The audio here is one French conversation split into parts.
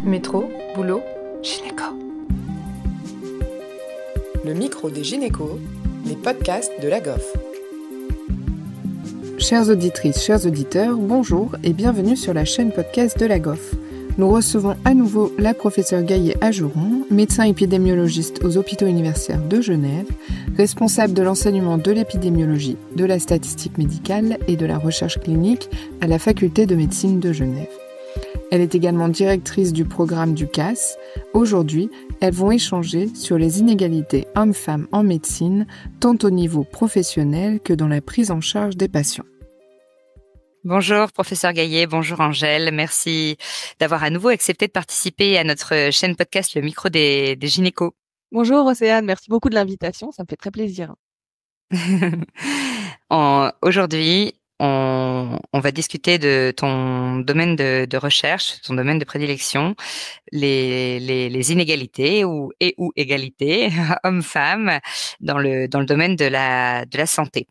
Métro, boulot, gynéco. Le micro des gynécos, les podcasts de la GOF. Chères auditrices, chers auditeurs, bonjour et bienvenue sur la chaîne podcast de la GOF. Nous recevons à nouveau la professeure Gaillet-Ageron, médecin épidémiologiste aux hôpitaux universitaires de Genève, responsable de l'enseignement de l'épidémiologie, de la statistique médicale et de la recherche clinique à la faculté de médecine de Genève. Elle est également directrice du programme du CAS. Aujourd'hui, elles vont échanger sur les inégalités hommes-femmes en médecine, tant au niveau professionnel que dans la prise en charge des patients. Bonjour professeur Gaillet, bonjour Angèle, merci d'avoir à nouveau accepté de participer à notre chaîne podcast Le micro des gynécos. Bonjour Océane, merci beaucoup de l'invitation, ça me fait très plaisir. Aujourd'hui, on va discuter de ton domaine de recherche, ton domaine de prédilection, les inégalités ou égalités hommes-femmes dans le domaine de la santé.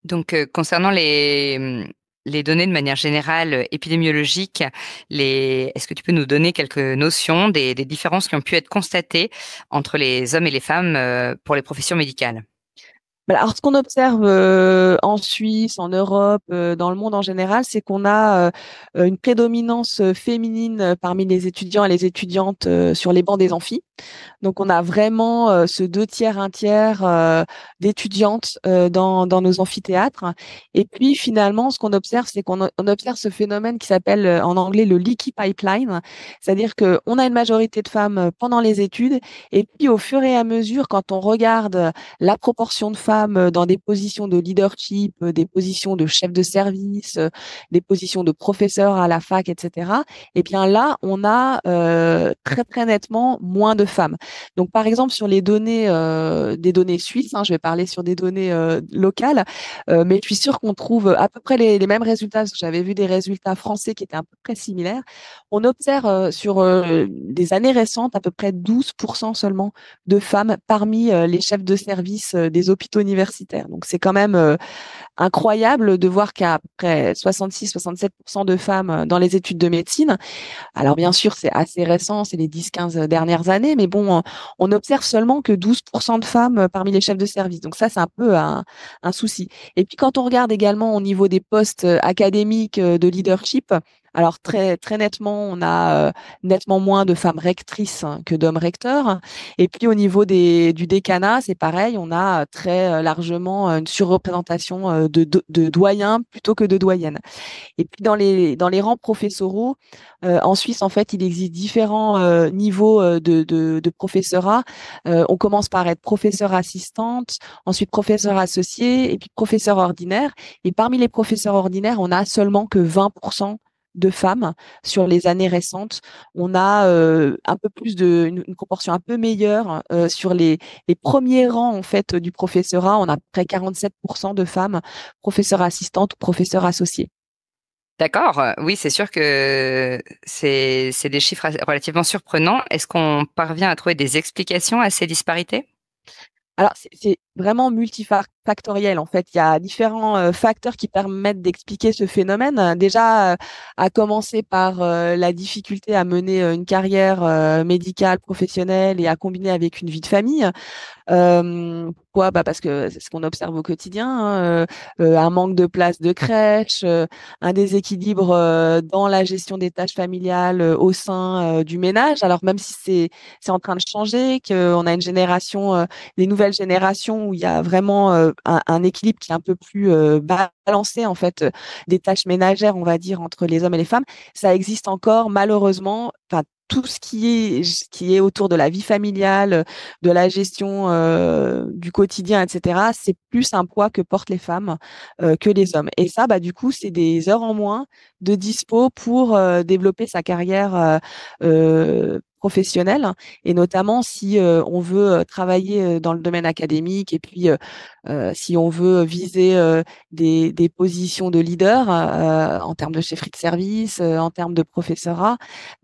Donc, concernant les données de manière générale épidémiologique, est-ce que tu peux nous donner quelques notions des différences qui ont pu être constatées entre les hommes et les femmes pour les professions médicales? Alors, ce qu'on observe en Suisse, en Europe, dans le monde en général, c'est qu'on a une prédominance féminine parmi les étudiants et les étudiantes sur les bancs des amphis. Donc, on a vraiment ce 2/3, 1/3 d'étudiantes dans nos amphithéâtres. Et puis, finalement, ce qu'on observe, c'est qu'on observe ce phénomène qui s'appelle en anglais le leaky pipeline. C'est-à-dire qu'on a une majorité de femmes pendant les études. Et puis, au fur et à mesure, quand on regarde la proportion de femmes dans des positions de leadership, des positions de chef de service, des positions de professeur à la fac, etc. Et bien là, on a très très nettement moins de femmes. Donc par exemple sur les données, des données suisses, je vais parler sur des données locales, mais je suis sûre qu'on trouve à peu près les mêmes résultats. Parce que j'avais vu des résultats français qui étaient à peu près similaires. On observe sur des années récentes à peu près 12% seulement de femmes parmi les chefs de service des hôpitaux universitaires. Donc c'est quand même incroyable de voir qu'à peu près 66-67% de femmes dans les études de médecine. Alors bien sûr, c'est assez récent, c'est les 10-15 dernières années, mais bon, on observe seulement que 12% de femmes parmi les chefs de service. Donc ça, c'est un peu un souci. Et puis quand on regarde également au niveau des postes académiques de leadership, alors très très nettement, on a nettement moins de femmes rectrices que d'hommes recteurs. Et puis au niveau du décanat, c'est pareil, on a très largement une surreprésentation de doyens plutôt que de doyennes. Et puis dans les rangs professoraux, en Suisse, en fait, il existe différents niveaux de professorat. On commence par être professeur assistante, ensuite professeur associé et puis professeur ordinaire. Et parmi les professeurs ordinaires, on a seulement que 20% de femmes sur les années récentes. On a un peu plus une proportion un peu meilleure sur les premiers rangs en fait du professorat. On a près 47% de femmes professeurs assistantes ou professeurs associés. D'accord, oui, c'est sûr que c'est des chiffres relativement surprenants. Est-ce qu'on parvient à trouver des explications à ces disparités? Alors, c'est vraiment multifactoriel, en fait. Il y a différents facteurs qui permettent d'expliquer ce phénomène. Déjà, à commencer par la difficulté à mener une carrière médicale, professionnelle et à combiner avec une vie de famille. Pourquoi? Parce que c'est ce qu'on observe au quotidien, un manque de place de crèche, un déséquilibre dans la gestion des tâches familiales au sein du ménage. Alors même si c'est en train de changer, qu'on a une génération, les nouvelles générations où il y a vraiment un équilibre qui est un peu plus balancé en fait, des tâches ménagères, on va dire, entre les hommes et les femmes, ça existe encore malheureusement. Enfin, tout ce qui est autour de la vie familiale, de la gestion du quotidien, etc., c'est plus un poids que portent les femmes que les hommes. Et ça, du coup, c'est des heures en moins de dispo pour développer sa carrière professionnelle, et notamment si on veut travailler dans le domaine académique et puis si on veut viser des positions de leader en termes de chefferie de service, en termes de professorat,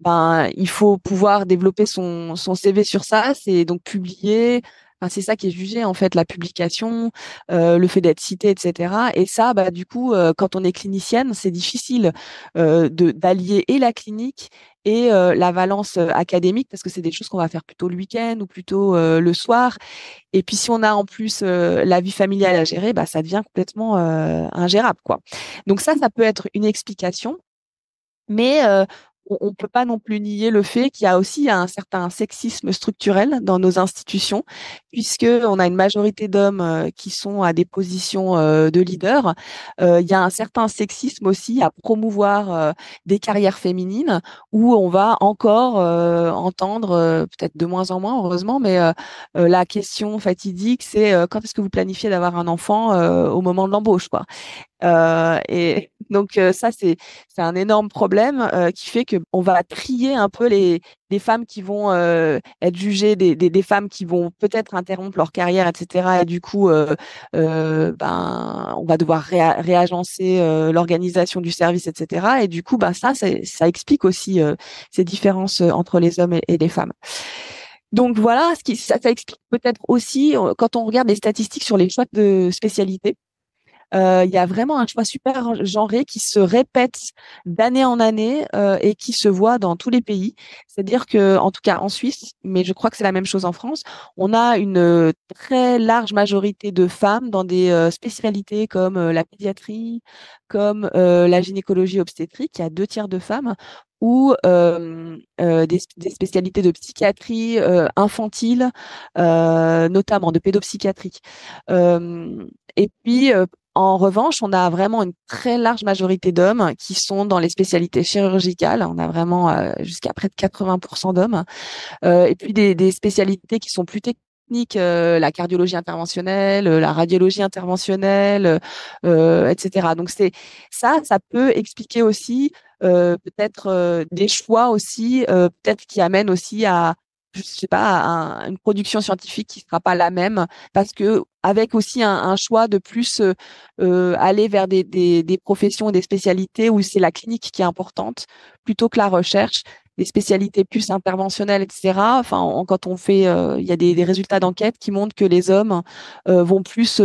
il faut pouvoir développer son CV sur ça, c'est donc publier, Enfin, c'est ça qui est jugé en fait, la publication, le fait d'être cité, etc. Et ça, bah du coup, quand on est clinicienne, c'est difficile de d'allier et la clinique et la valence académique parce que c'est des choses qu'on va faire plutôt le week-end ou plutôt le soir. Et puis si on a en plus la vie familiale à gérer, bah ça devient complètement ingérable, quoi. Donc ça peut être une explication. Mais on peut pas non plus nier le fait qu'il y a aussi un certain sexisme structurel dans nos institutions, puisque on a une majorité d'hommes qui sont à des positions de leader. Il y a un certain sexisme aussi à promouvoir des carrières féminines, où on va encore entendre, peut-être de moins en moins, heureusement, mais la question fatidique, c'est quand est-ce que vous planifiez d'avoir un enfant au moment de l'embauche, quoi. Et donc ça, c'est un énorme problème qui fait que on va trier un peu les femmes qui vont être jugées, des femmes qui vont peut-être interrompre leur carrière, etc. Et du coup, ben, on va devoir réagencer l'organisation du service, etc. Et du coup, ben, ça explique aussi ces différences entre les hommes et les femmes. Donc voilà, ça explique peut-être aussi quand on regarde les statistiques sur les choix de spécialité. Il y a vraiment un choix super genré qui se répète d'année en année et qui se voit dans tous les pays. C'est-à-dire que, en tout cas en Suisse, mais je crois que c'est la même chose en France, on a une très large majorité de femmes dans des spécialités comme la pédiatrie, comme la gynécologie obstétrique. Il y a 2 tiers de femmes ou des spécialités de psychiatrie infantile, notamment de pédopsychiatrie. Et puis, en revanche, on a vraiment une très large majorité d'hommes qui sont dans les spécialités chirurgicales. On a vraiment jusqu'à près de 80% d'hommes. Et puis des spécialités qui sont plus techniques, la cardiologie interventionnelle, la radiologie interventionnelle, etc. Donc ça peut expliquer aussi peut-être des choix aussi, peut-être qui amènent aussi à je sais pas, une production scientifique qui sera pas la même, parce que avec aussi un choix de plus aller vers des professions et des spécialités où c'est la clinique qui est importante plutôt que la recherche, des spécialités plus interventionnelles, etc. Enfin, quand on fait, il y a des résultats d'enquête qui montrent que les hommes vont plus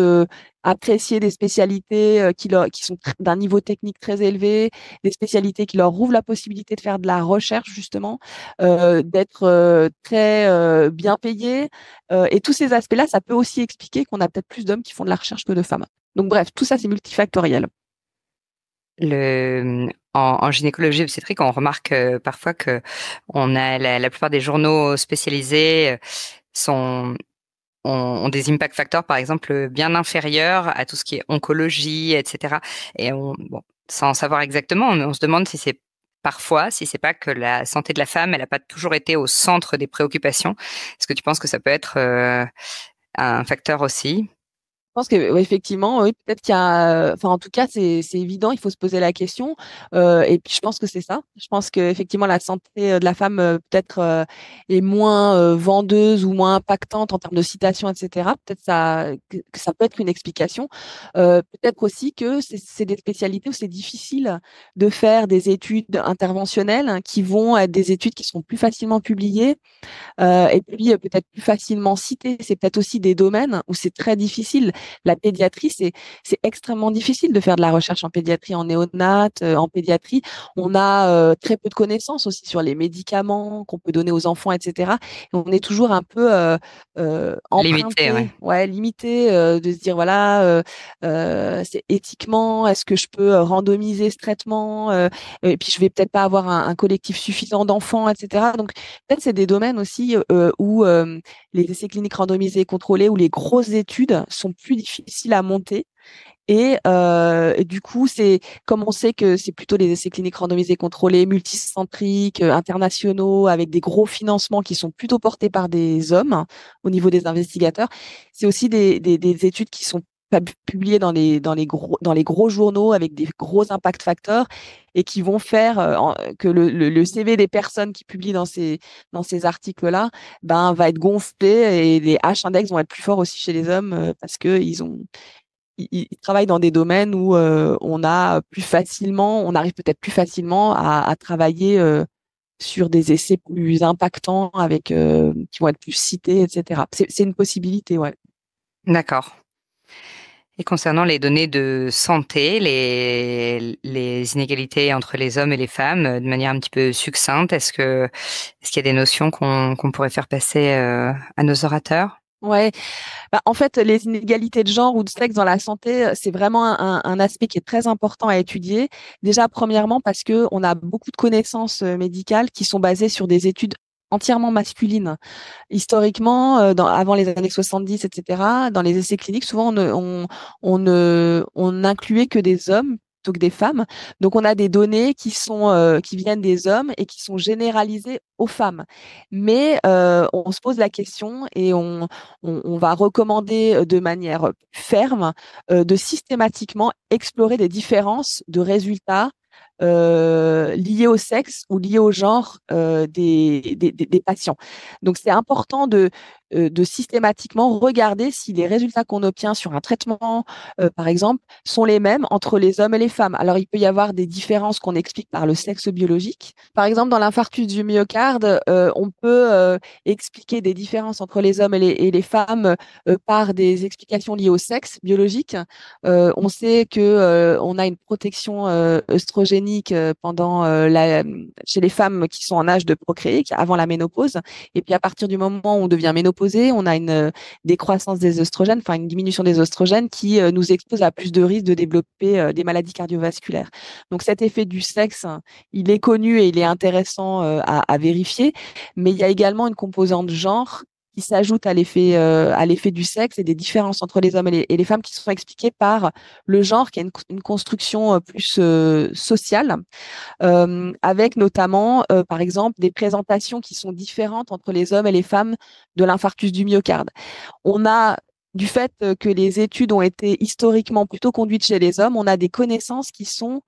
apprécier des spécialités qui sont d'un niveau technique très élevé, des spécialités qui leur ouvrent la possibilité de faire de la recherche justement, d'être très bien payés. Et tous ces aspects-là, ça peut aussi expliquer qu'on a peut-être plus d'hommes qui font de la recherche que de femmes. Donc bref, tout ça, c'est multifactoriel. En gynécologie obstétrique, on remarque parfois que on a la plupart des journaux spécialisés sont ont des impact factors, par exemple, bien inférieurs à tout ce qui est oncologie, etc. Et bon, sans savoir exactement, mais on se demande si c'est parfois, si c'est pas que la santé de la femme, elle n'a pas toujours été au centre des préoccupations. Est-ce que tu penses que ça peut être un facteur aussi? Je pense que ouais, effectivement, oui, peut-être qu'il y a, enfin en tout cas, c'est évident, il faut se poser la question. Et puis je pense que c'est ça. Je pense que effectivement la santé de la femme peut-être est moins vendeuse ou moins impactante en termes de citation, etc. Peut-être que ça peut être une explication. Peut-être aussi que c'est des spécialités où c'est difficile de faire des études interventionnelles qui vont être des études qui seront plus facilement publiées et puis peut-être plus facilement citées. C'est peut-être aussi des domaines où c'est très difficile. La pédiatrie, c'est extrêmement difficile de faire de la recherche en pédiatrie, en néonate, en pédiatrie. On a très peu de connaissances aussi sur les médicaments qu'on peut donner aux enfants, etc. Et on est toujours un peu Limité, emprunté, ouais. ouais, limité, de se dire voilà, c'est éthiquement, est-ce que je peux randomiser ce traitement et puis je vais peut-être pas avoir un collectif suffisant d'enfants, etc. Donc peut-être c'est des domaines aussi où les essais cliniques randomisés et contrôlés, où les grosses études sont plus difficiles à monter. Et du coup, c'est comme on sait que c'est plutôt les essais cliniques randomisés contrôlés, multicentriques, internationaux, avec des gros financements qui sont plutôt portés par des hommes au niveau des investigateurs. C'est aussi des études qui sont publiées dans les gros journaux avec des gros impact facteurs et qui vont faire que le CV des personnes qui publient dans ces articles-là ben, va être gonflé et les H-index vont être plus forts aussi chez les hommes parce que ils travaillent dans des domaines où on arrive peut-être plus facilement à travailler sur des essais plus impactants avec qui vont être plus cités, etc. C'est une possibilité, ouais. D'accord. Et concernant les données de santé, les inégalités entre les hommes et les femmes, de manière un petit peu succincte, est-ce qu'il y a des notions qu'on pourrait faire passer à nos orateurs? Ouais. En fait, les inégalités de genre ou de sexe dans la santé, c'est vraiment un aspect qui est très important à étudier. Déjà, premièrement, parce que on a beaucoup de connaissances médicales qui sont basées sur des études entièrement masculines. Historiquement, avant les années 70, etc., dans les essais cliniques, souvent on n'incluait que des hommes plutôt que des femmes. Donc, on a des données qui viennent des hommes et qui sont généralisées aux femmes. Mais on se pose la question et on va recommander de manière ferme de systématiquement explorer des différences de résultats liés au sexe ou liés au genre des patients. Donc, c'est important de systématiquement regarder si les résultats qu'on obtient sur un traitement, par exemple, sont les mêmes entre les hommes et les femmes. Alors, il peut y avoir des différences qu'on explique par le sexe biologique. Par exemple, dans l'infarctus du myocarde, on peut expliquer des différences entre les hommes et les femmes par des explications liées au sexe biologique. On sait que on a une protection œstrogénique chez les femmes qui sont en âge de procréer, avant la ménopause. Et puis à partir du moment où on devient ménopausée, on a une décroissance des œstrogènes, enfin une diminution des œstrogènes qui nous expose à plus de risques de développer des maladies cardiovasculaires. Donc cet effet du sexe, il est connu et il est intéressant à vérifier, mais il y a également une composante genre qui s'ajoute à l'effet du sexe et des différences entre les hommes et les femmes qui sont expliquées par le genre, qui a une construction plus sociale, avec notamment, par exemple, des présentations qui sont différentes entre les hommes et les femmes de l'infarctus du myocarde. On a du fait que les études ont été historiquement plutôt conduites chez les hommes, on a des connaissances qui sont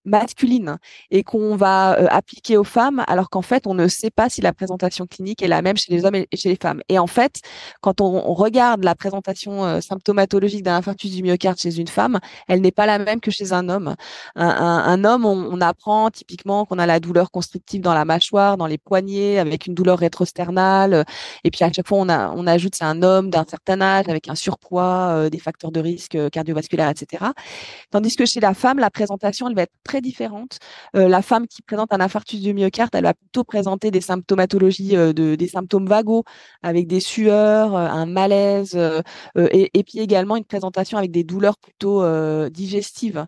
masculine et qu'on va appliquer aux femmes, alors qu'en fait, on ne sait pas si la présentation clinique est la même chez les hommes et chez les femmes. Et en fait, quand on regarde la présentation symptomatologique d'un infarctus du myocarde chez une femme, elle n'est pas la même que chez un homme. Un homme, on apprend typiquement qu'on a la douleur constrictive dans la mâchoire, dans les poignets, avec une douleur rétrosternale. Et puis à chaque fois, on ajoute c'est un homme d'un certain âge avec un surpoids, des facteurs de risque cardiovasculaires, etc. Tandis que chez la femme, la présentation, elle va être très différente. La femme qui présente un infarctus du myocarde, elle va plutôt présenter des symptomatologies, des symptômes vagos, avec des sueurs, un malaise, et puis également une présentation avec des douleurs plutôt digestives.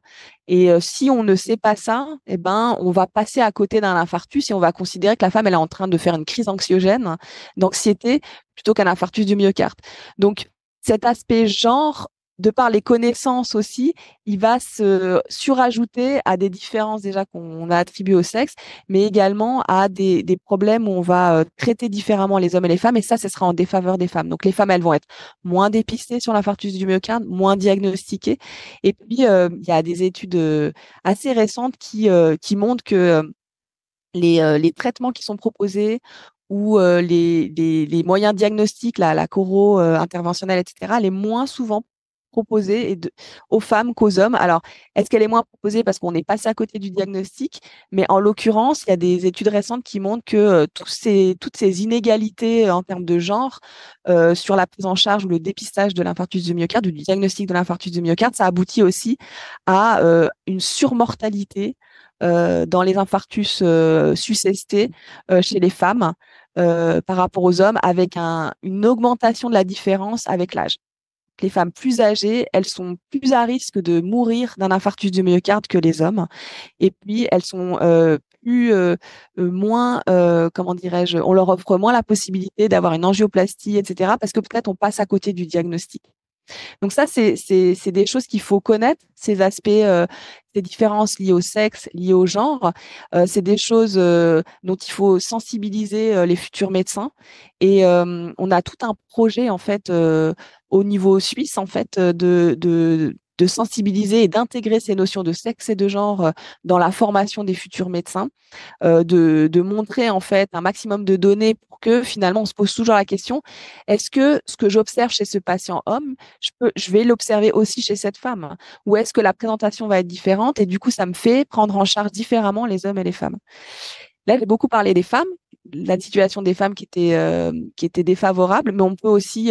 Et si on ne sait pas ça, eh ben, on va passer à côté d'un infarctus et on va considérer que la femme, elle est en train de faire une crise anxiogène, d'anxiété, plutôt qu'un infarctus du myocarde. Donc, cet aspect genre, de par les connaissances aussi, il va se surajouter à des différences déjà qu'on a attribuées au sexe, mais également à des problèmes où on va traiter différemment les hommes et les femmes, et ça, ce sera en défaveur des femmes. Donc les femmes, elles vont être moins dépistées sur l'infarctus du myocarde, moins diagnostiquées. Et puis, il y a des études assez récentes qui montrent que les traitements qui sont proposés ou les moyens diagnostiques, la choro interventionnelle, etc., elle est moins souvent proposée aux femmes qu'aux hommes. Alors, est-ce qu'elle est moins proposée parce qu'on est passé à côté du diagnostic? Mais en l'occurrence, il y a des études récentes qui montrent que toutes ces inégalités en termes de genre sur la prise en charge ou le dépistage de l'infarctus du myocarde ou du diagnostic de l'infarctus du myocarde, ça aboutit aussi à une surmortalité dans les infarctus sus-ST chez les femmes par rapport aux hommes, avec une augmentation de la différence avec l'âge. Les femmes plus âgées, elles sont plus à risque de mourir d'un infarctus du myocarde que les hommes. Et puis, elles sont moins, comment dirais-je, on leur offre moins la possibilité d'avoir une angioplastie, etc., parce que peut-être on passe à côté du diagnostic. Donc ça, c'est des choses qu'il faut connaître, ces aspects, ces différences liées au sexe, liées au genre. C'est des choses dont il faut sensibiliser les futurs médecins. Et on a tout un projet en fait au niveau suisse en fait de sensibiliser et d'intégrer ces notions de sexe et de genre dans la formation des futurs médecins, de montrer en fait un maximum de données pour que finalement on se pose toujours la question, est-ce que ce que j'observe chez ce patient homme, je vais l'observer aussi chez cette femme, ou est-ce que la présentation va être différente et du coup ça me fait prendre en charge différemment les hommes et les femmes. Là, j'ai beaucoup parlé des femmes, la situation des femmes qui était défavorable, mais on peut aussi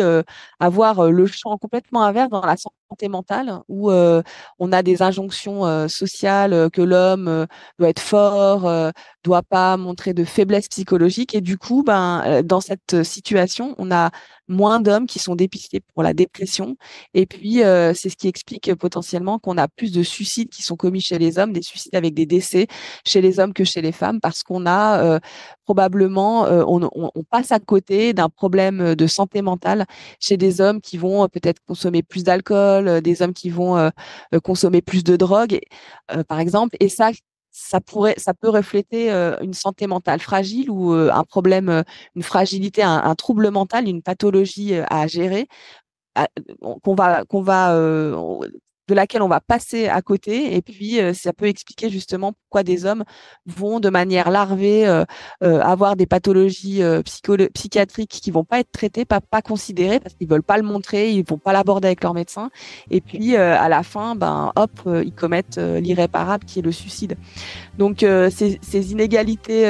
avoir le champ complètement inverse dans la santé mentale, où on a des injonctions sociales que l'homme doit être fort, doit pas montrer de faiblesse psychologique, et du coup, dans cette situation, on a moins d'hommes qui sont dépistés pour la dépression, et puis c'est ce qui explique potentiellement qu'on a plus de suicides qui sont commis chez les hommes, des suicides avec des décès chez les hommes que chez les femmes, parce qu'on a probablement, on passe à côté d'un problème de santé mentale chez des hommes qui vont peut-être consommer plus d'alcool, des hommes qui vont consommer plus de drogue, par exemple. Et ça peut refléter une santé mentale fragile ou un problème, une fragilité, un trouble mental, une pathologie à gérer, à- de laquelle on va passer à côté. Et puis, ça peut expliquer justement pourquoi des hommes vont de manière larvée avoir des pathologies psychiatriques qui vont pas être traitées, pas considérées, parce qu'ils veulent pas le montrer, ils vont pas l'aborder avec leur médecin. Et puis, à la fin, ils commettent l'irréparable, qui est le suicide. Donc, ces inégalités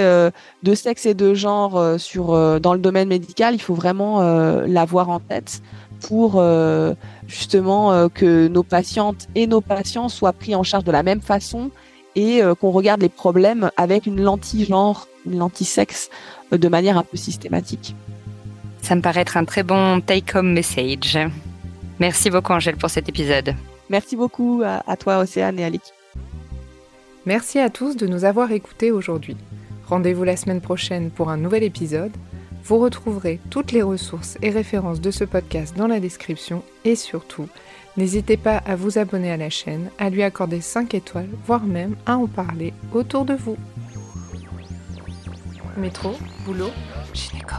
de sexe et de genre dans le domaine médical, il faut vraiment l'avoir en tête pour justement que nos patientes et nos patients soient pris en charge de la même façon, et qu'on regarde les problèmes avec une lentille genre, une lentille sexe, de manière un peu systématique. Ça me paraît être un très bon take-home message. Merci beaucoup, Angèle, pour cet épisode. Merci beaucoup à toi, Océane, et à l'équipe. Merci à tous de nous avoir écoutés aujourd'hui. Rendez-vous la semaine prochaine pour un nouvel épisode. Vous retrouverez toutes les ressources et références de ce podcast dans la description, et surtout, n'hésitez pas à vous abonner à la chaîne, à lui accorder 5 étoiles, voire même à en parler autour de vous. Métro, boulot, Gynéco.